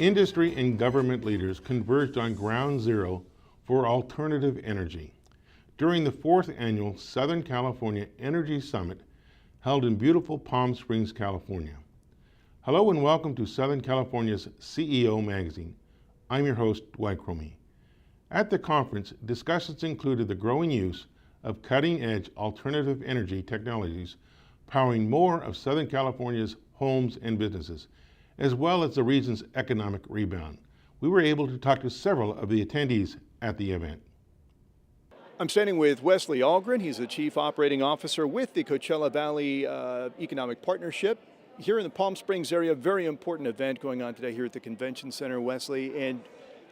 Industry and government leaders converged on ground zero for alternative energy during the 4th annual Southern California Energy Summit held in beautiful Palm Springs, California. Hello and welcome to Southern California's CEO Magazine. I'm your host, Dwight Cromie. At the conference, discussions included the growing use of cutting-edge alternative energy technologies powering more of Southern California's homes and businesses, as well as the region's economic rebound. We were able to talk to several of the attendees at the event. I'm standing with Wesley Ahlgren. He's the Chief Operating Officer with the Coachella Valley Economic Partnership. Here in the Palm Springs area, very important event going on today here at the Convention Center, Wesley. And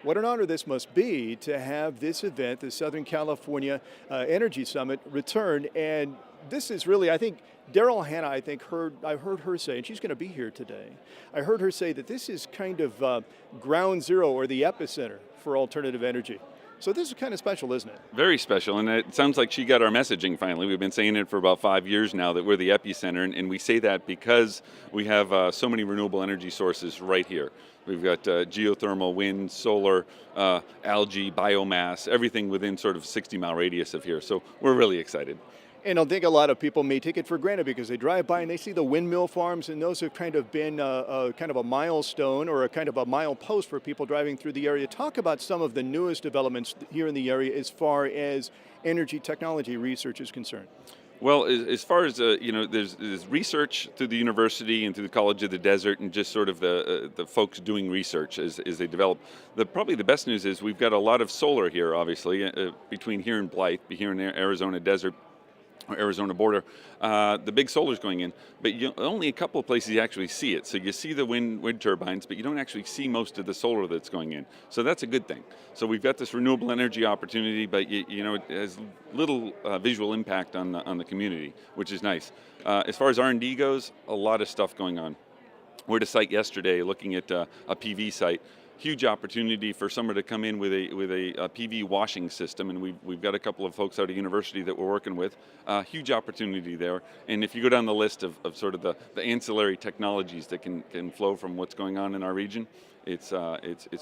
what an honor this must be to have this event, the Southern California Energy Summit, return. And this is really, I think, Daryl Hannah, I heard her say, and she's going to be here today, I heard her say that this is kind of ground zero or the epicenter for alternative energy. So this is kind of special, isn't it? Very special, and it sounds like she got our messaging finally. We've been saying it for about 5 years now that we're the epicenter, and we say that because we have so many renewable energy sources right here. We've got geothermal, wind, solar, algae, biomass, everything within sort of 60-mile radius of here. So we're really excited. And I think a lot of people may take it for granted because they drive by and they see the windmill farms, and those have kind of been kind of a milestone or a kind of a milepost for people driving through the area. Talk about some of the newest developments here in the area as far as energy technology research is concerned. Well, as far as, there's research through the university and through the College of the Desert and just sort of the folks doing research as they develop. Probably the best news is we've got a lot of solar here, obviously, between here and Blythe, here in the Arizona desert, or Arizona border. The big solar's going in, but only a couple of places you actually see it. So you see the wind turbines, but you don't actually see most of the solar that's going in. So that's a good thing. So we've got this renewable energy opportunity, but it has little visual impact on the community, which is nice. As far as R&D goes, a lot of stuff going on. We're at a site yesterday looking at a PV site. Huge opportunity for someone to come in with a PV washing system, and we've got a couple of folks out of university that we're working with. Huge opportunity there, and if you go down the list of sort of the ancillary technologies that can flow from what's going on in our region, it's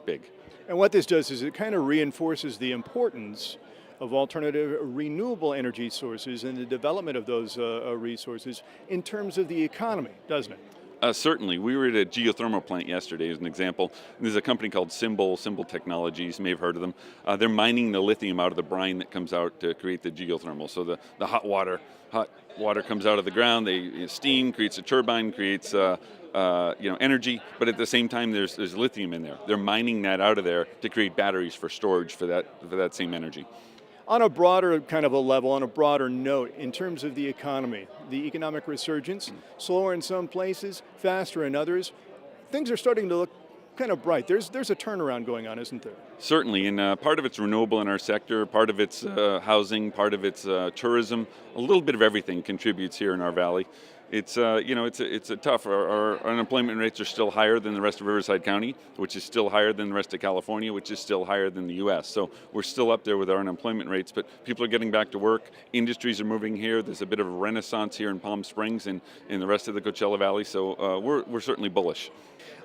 big. And what this does is it kind of reinforces the importance of alternative renewable energy sources and the development of those resources in terms of the economy, doesn't it? Certainly. We were at a geothermal plant yesterday as an example. There's a company called Symbol Technologies, you may have heard of them. They're mining the lithium out of the brine that comes out to create the geothermal. So the hot water comes out of the ground, steam creates a turbine, creates energy, but at the same time there's lithium in there. They're mining that out of there to create batteries for storage for that same energy. On a broader kind of a level, on a broader note, in terms of the economy, the economic resurgence, slower in some places, faster in others, things are starting to look kind of bright. There's a turnaround going on, isn't there? Certainly, and part of it's renewable in our sector, part of it's housing, part of it's tourism. A little bit of everything contributes here in our valley. It's a tough. Our unemployment rates are still higher than the rest of Riverside County, which is still higher than the rest of California, which is still higher than the U.S. So we're still up there with our unemployment rates, but people are getting back to work. Industries are moving here. There's a bit of a renaissance here in Palm Springs and in the rest of the Coachella Valley. So we're certainly bullish.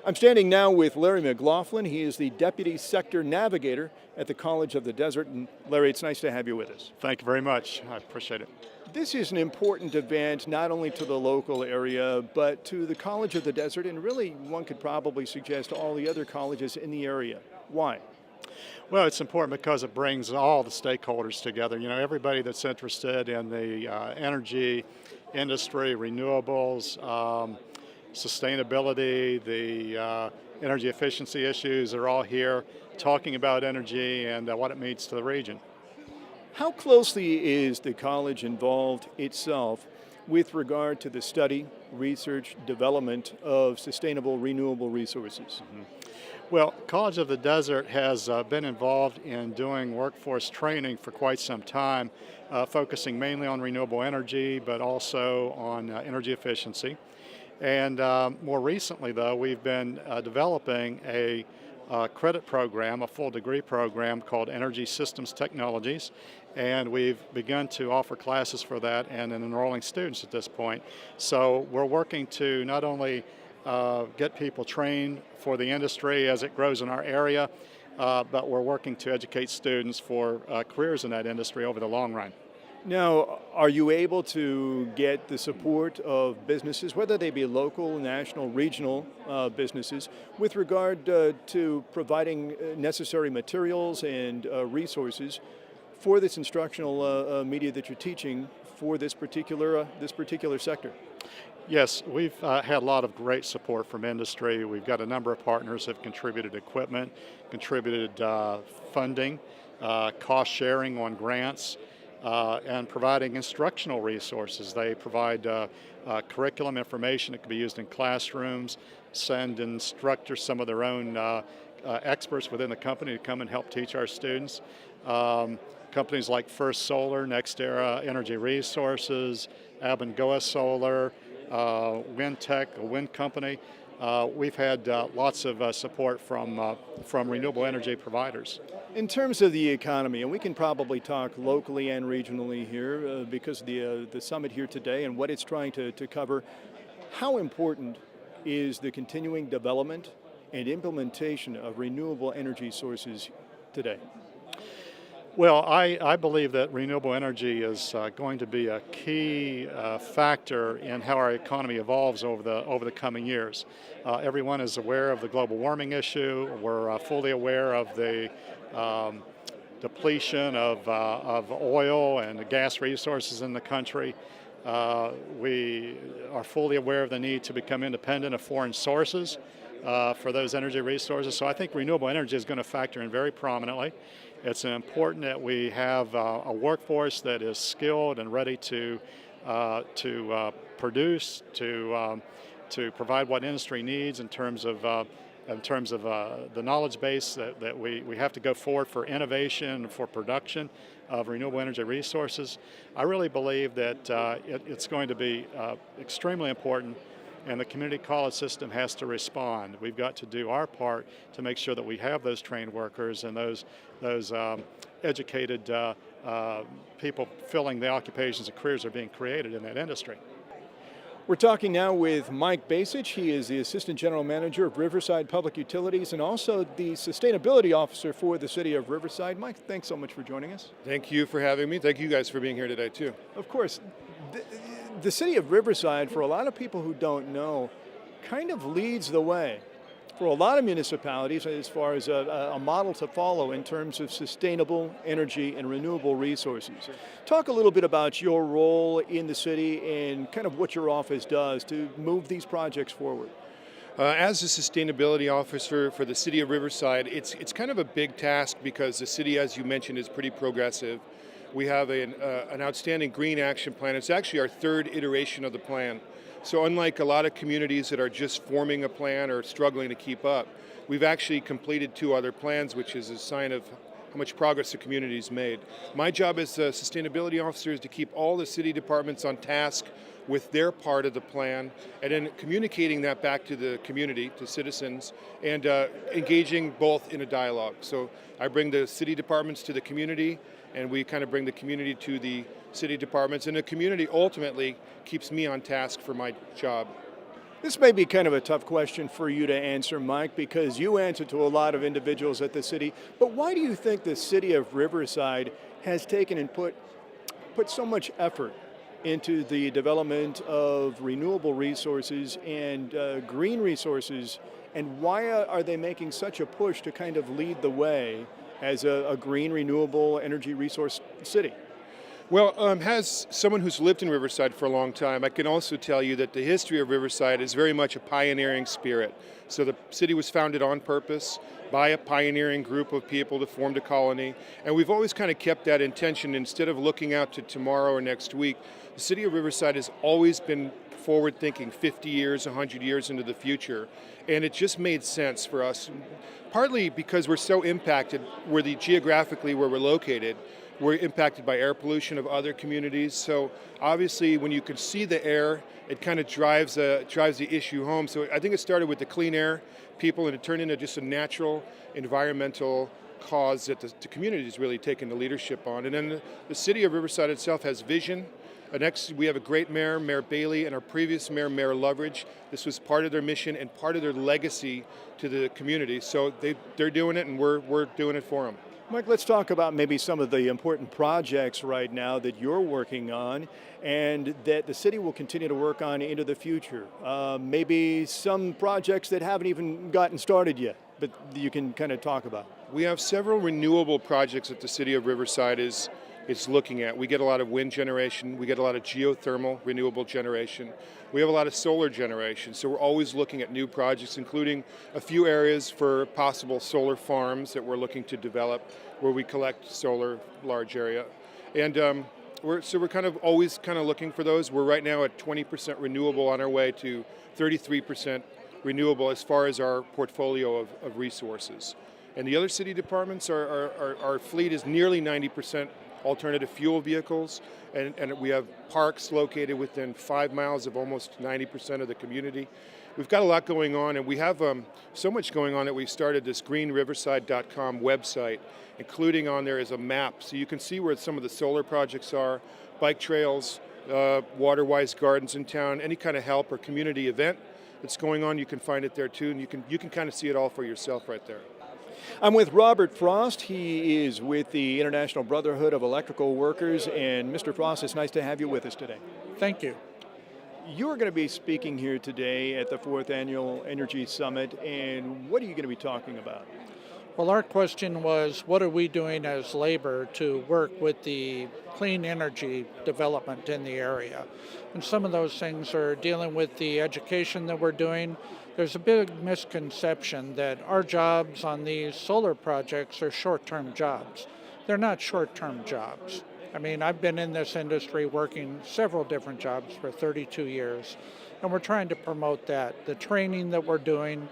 I'm standing now with Larry McLaughlin. He is the Deputy Sector Navigator at the College of the Desert. And Larry, it's nice to have you with us. Thank you very much. I appreciate it. This is an important event not only to the local area, but to the College of the Desert, and really one could probably suggest all the other colleges in the area. Why? Well, it's important because it brings all the stakeholders together. Everybody that's interested in the energy industry, renewables, sustainability, the energy efficiency issues are all here talking about energy and what it means to the region. How closely is the college involved itself with regard to the study, research, development of sustainable renewable resources? Mm-hmm. Well, College of the Desert has been involved in doing workforce training for quite some time, focusing mainly on renewable energy, but also on energy efficiency. And more recently, though, we've been developing a credit program, a full degree program called Energy Systems Technologies, and we've begun to offer classes for that and enrolling students at this point. So we're working to not only get people trained for the industry as it grows in our area, but we're working to educate students for careers in that industry over the long run. Now, are you able to get the support of businesses, whether they be local, national, regional businesses, with regard to providing necessary materials and resources for this instructional media that you're teaching for this particular sector? Yes, we've had a lot of great support from industry. We've got a number of partners that have contributed equipment, contributed funding, cost sharing on grants, and providing instructional resources. They provide curriculum information that can be used in classrooms, send instructors some of their own experts within the company to come and help teach our students. Companies like First Solar, NextEra Energy Resources, Abengoa Solar, WindTech, a wind company. We've had lots of support from renewable energy providers. In terms of the economy, and we can probably talk locally and regionally here because of the summit here today and what it's trying to cover, how important is the continuing development and implementation of renewable energy sources today? Well, I believe that renewable energy is going to be a key factor in how our economy evolves over the coming years. Everyone is aware of the global warming issue. We're fully aware of the depletion of oil and gas resources in the country. We are fully aware of the need to become independent of foreign sources for those energy resources. So I think renewable energy is going to factor in very prominently. It's important that we have a workforce that is skilled and ready to produce, to provide what industry needs in terms of the knowledge base that we have to go forward for innovation and for production of renewable energy resources. I really believe that it's going to be extremely important, and the community college system has to respond. We've got to do our part to make sure that we have those trained workers and those educated people filling the occupations and careers that are being created in that industry. We're talking now with Mike Basich. He is the Assistant General Manager of Riverside Public Utilities and also the Sustainability Officer for the City of Riverside. Mike, thanks so much for joining us. Thank you for having me. Thank you guys for being here today, too. Of course. The City of Riverside, for a lot of people who don't know, kind of leads the way for a lot of municipalities as far as a model to follow in terms of sustainable energy and renewable resources. Talk a little bit about your role in the city and kind of what your office does to move these projects forward. As a sustainability officer for the City of Riverside, it's kind of a big task because the city, as you mentioned, is pretty progressive. We have an outstanding green action plan. It's actually our third iteration of the plan. So unlike a lot of communities that are just forming a plan or struggling to keep up, we've actually completed 2 other plans, which is a sign of how much progress the community's made. My job as a sustainability officer is to keep all the city departments on task with their part of the plan and then communicating that back to the community, to citizens, and engaging both in a dialogue. So I bring the city departments to the community, and we kind of bring the community to the city departments, and the community ultimately keeps me on task for my job. This may be kind of a tough question for you to answer, Mike, because you answer to a lot of individuals at the city, but why do you think the City of Riverside has taken and put so much effort into the development of renewable resources and green resources, and why are they making such a push to kind of lead the way as a green, renewable energy resource city? Well, as someone who's lived in Riverside for a long time, I can also tell you that the history of Riverside is very much a pioneering spirit. So the city was founded on purpose by a pioneering group of people that formed a colony, and we've always kind of kept that intention. Instead of looking out to tomorrow or next week, the city of Riverside has always been forward-thinking, 50 years, 100 years into the future, and it just made sense for us, partly because we're so impacted, geographically where we're located. We're impacted by air pollution of other communities. So obviously when you can see the air, it kind of drives the issue home. So I think it started with the clean air people, and it turned into just a natural environmental cause that the community has really taken the leadership on. And then the city of Riverside itself has vision. Next, we have a great mayor, Mayor Bailey, and our previous mayor, Mayor Loveridge. This was part of their mission and part of their legacy to the community. So they're doing it, and we're doing it for them. Mike, let's talk about maybe some of the important projects right now that you're working on and that the city will continue to work on into the future. Maybe some projects that haven't even gotten started yet, but you can kind of talk about. We have several renewable projects that the city of Riverside is looking at. We get a lot of wind generation, we get a lot of geothermal renewable generation, we have a lot of solar generation, so we're always looking at new projects, including a few areas for possible solar farms that we're looking to develop where we collect solar large area. And we're kind of always kind of looking for those. We're right now at 20% renewable, on our way to 33% renewable as far as our portfolio of resources. And the other city departments, our fleet is nearly 90% alternative fuel vehicles, and we have parks located within 5 miles of almost 90% of the community. We've got a lot going on, and we have so much going on that we started this greenriverside.com website, including on there is a map, so you can see where some of the solar projects are, bike trails, water-wise gardens in town, any kind of help or community event that's going on, you can find it there too, and you can kind of see it all for yourself right there. I'm with Robert Frost. He is with the International Brotherhood of Electrical Workers. And Mr. Frost, it's nice to have you with us today. Thank you. You are going to be speaking here today at the 4th Annual Energy Summit. And what are you going to be talking about? Well, our question was, what are we doing as labor to work with the clean energy development in the area? And some of those things are dealing with the education that we're doing. There's a big misconception that our jobs on these solar projects are short-term jobs. They're not short-term jobs. I mean, I've been in this industry working several different jobs for 32 years, and we're trying to promote that. The training that we're doing,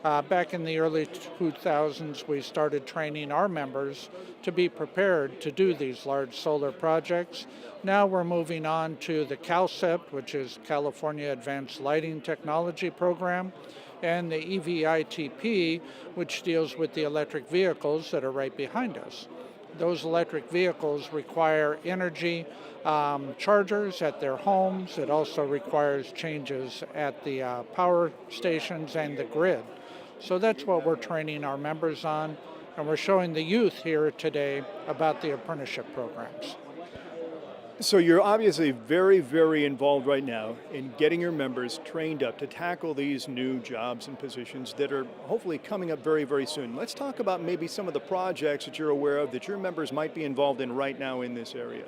back in the early 2000s, we started training our members to be prepared to do these large solar projects. Now we're moving on to the CalCEP, which is California Advanced Lighting Technology Program, and the EVITP, which deals with the electric vehicles that are right behind us. Those electric vehicles require energy chargers at their homes. It also requires changes at the power stations and the grid. So that's what we're training our members on, and we're showing the youth here today about the apprenticeship programs. So you're obviously very, very involved right now in getting your members trained up to tackle these new jobs and positions that are hopefully coming up very, very soon. Let's talk about maybe some of the projects that you're aware of that your members might be involved in right now in this area.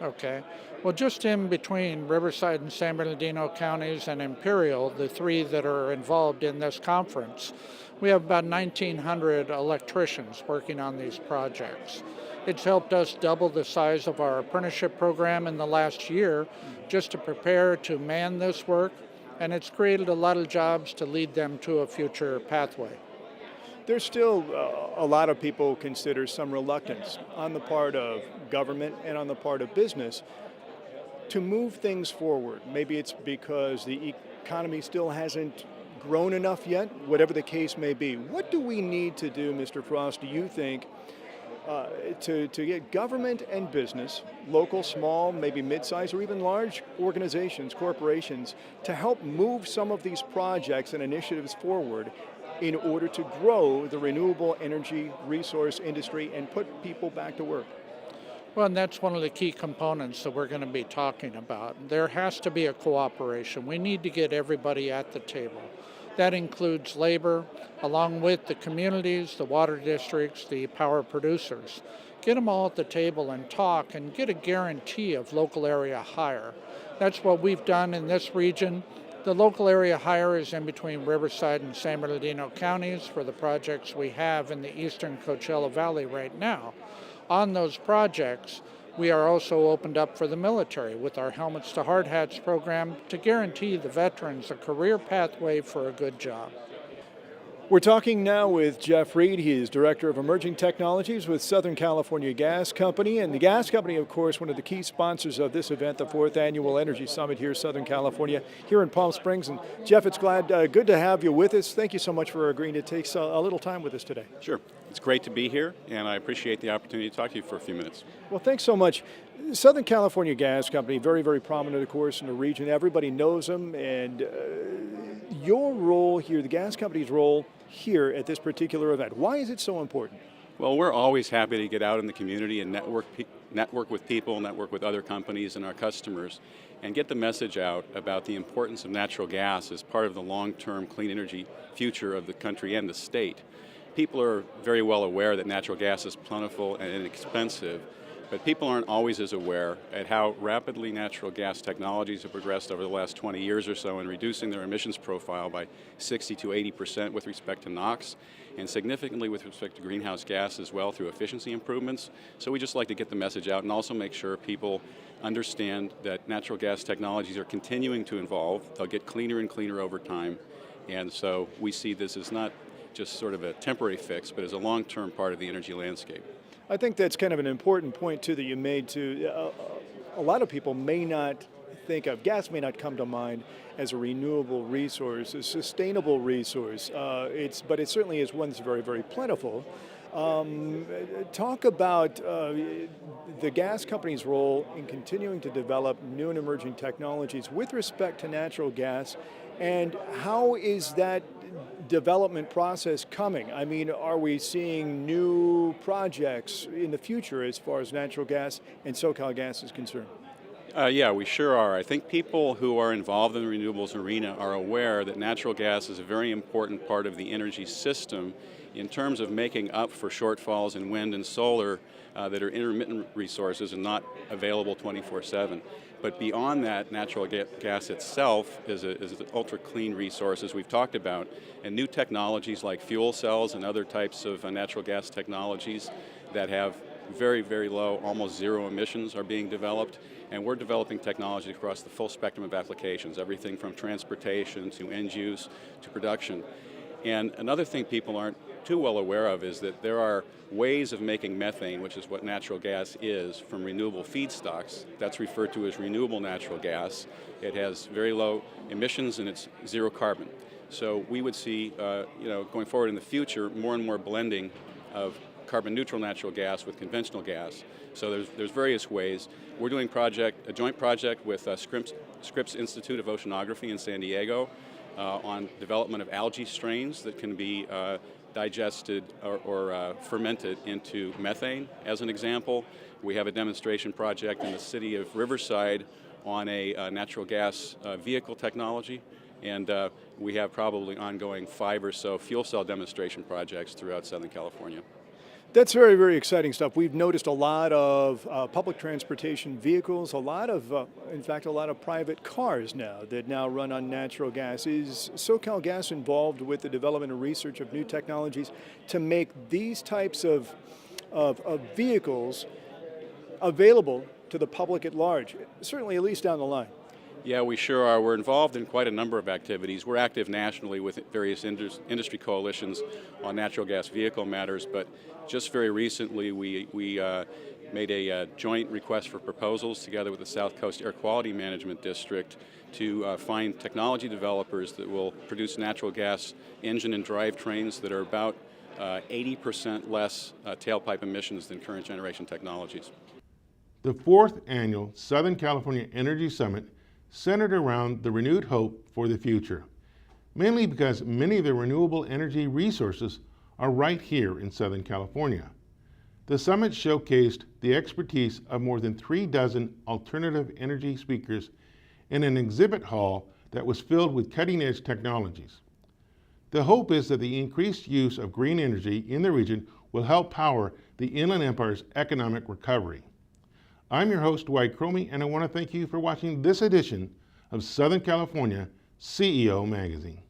Okay. Well, just in between Riverside and San Bernardino counties and Imperial, the three that are involved in this conference, we have about 1,900 electricians working on these projects. It's helped us double the size of our apprenticeship program in the last year just to prepare to man this work, and it's created a lot of jobs to lead them to a future pathway. There's still a lot of people consider some reluctance on the part of government and on the part of business to move things forward. Maybe it's because the economy still hasn't grown enough yet, whatever the case may be. What do we need to do, Mr. Frost, do you think, to get government and business, local, small, maybe mid-sized, or even large organizations, corporations, to help move some of these projects and initiatives forward in order to grow the renewable energy resource industry and put people back to work? Well, and that's one of the key components that we're going to be talking about. There has to be a cooperation. We need to get everybody at the table. That includes labor, along with the communities, the water districts, the power producers. Get them all at the table and talk and get a guarantee of local area hire. That's what we've done in this region. The local area hire is in between Riverside and San Bernardino counties for the projects we have in the eastern Coachella Valley right now. On those projects, we are also opened up for the military with our Helmets to Hard Hats program to guarantee the veterans a career pathway for a good job. We're talking now with Jeff Reed. He is Director of Emerging Technologies with Southern California Gas Company. And the gas company, of course, one of the key sponsors of this event, the 4th Annual Energy Summit here in Southern California, here in Palm Springs. And Jeff, it's good to have you with us. Thank you so much for agreeing to take a little time with us today. Sure. It's great to be here, and I appreciate the opportunity to talk to you for a few minutes. Well, thanks so much. Southern California Gas Company, very, very prominent, of course, in the region. Everybody knows them. And your role here, the gas company's role here at this particular event, why is it so important? Well, we're always happy to get out in the community and network with people, network with other companies and our customers, and get the message out about the importance of natural gas as part of the long-term clean energy future of the country and the state. People are very well aware that natural gas is plentiful and inexpensive, but people aren't always as aware at how rapidly natural gas technologies have progressed over the last 20 years or so in reducing their emissions profile by 60 to 80% with respect to NOx, and significantly with respect to greenhouse gas as well through efficiency improvements. So we just like to get the message out and also make sure people understand that natural gas technologies are continuing to evolve. They'll get cleaner and cleaner over time, and so we see this as not just sort of a temporary fix, but as a long-term part of the energy landscape. I think that's kind of an important point, too, that you made, too. A lot of people may not think of, gas may not come to mind as a renewable resource, a sustainable resource, but it certainly is one that's very, very plentiful. Talk about the gas company's role in continuing to develop new and emerging technologies with respect to natural gas, and how is that development process coming? I mean, are we seeing new projects in the future as far as natural gas and SoCal gas is concerned? Yeah, we sure are. I think people who are involved in the renewables arena are aware that natural gas is a very important part of the energy system in terms of making up for shortfalls in wind and solar that are intermittent resources and not available 24/7. But beyond that, natural gas itself is an ultra-clean resource, as we've talked about, and new technologies like fuel cells and other types of natural gas technologies that have very, very low, almost zero emissions are being developed, and we're developing technology across the full spectrum of applications, everything from transportation to end use to production. And another thing people aren't too well aware of is that there are ways of making methane, which is what natural gas is, from renewable feedstocks. That's referred to as renewable natural gas. It has very low emissions and it's zero carbon. So we would see, going forward in the future, more and more blending of carbon neutral natural gas with conventional gas. So there's various ways. We're doing a joint project with Scripps Institute of Oceanography in San Diego on development of algae strains that can be digested or fermented into methane, as an example. We have a demonstration project in the city of Riverside on a natural gas vehicle technology, and we have probably ongoing 5 or so fuel cell demonstration projects throughout Southern California. That's very, very exciting stuff. We've noticed a lot of public transportation vehicles, in fact, a lot of private cars now that now run on natural gas. Is SoCal Gas involved with the development and research of new technologies to make these types of vehicles available to the public at large, certainly at least down the line? Yeah, we sure are. We're involved in quite a number of activities. We're active nationally with various industry coalitions on natural gas vehicle matters, but just very recently we made a joint request for proposals together with the South Coast Air Quality Management District to find technology developers that will produce natural gas engine and drivetrains that are about 80% less tailpipe emissions than current generation technologies. The 4th Annual Southern California Energy Summit centered around the renewed hope for the future, mainly because many of the renewable energy resources are right here in Southern California. The summit showcased the expertise of more than 3 dozen alternative energy speakers in an exhibit hall that was filled with cutting-edge technologies. The hope is that the increased use of green energy in the region will help power the Inland Empire's economic recovery. I'm your host, Dwight Cromie, and I want to thank you for watching this edition of Southern California CEO Magazine.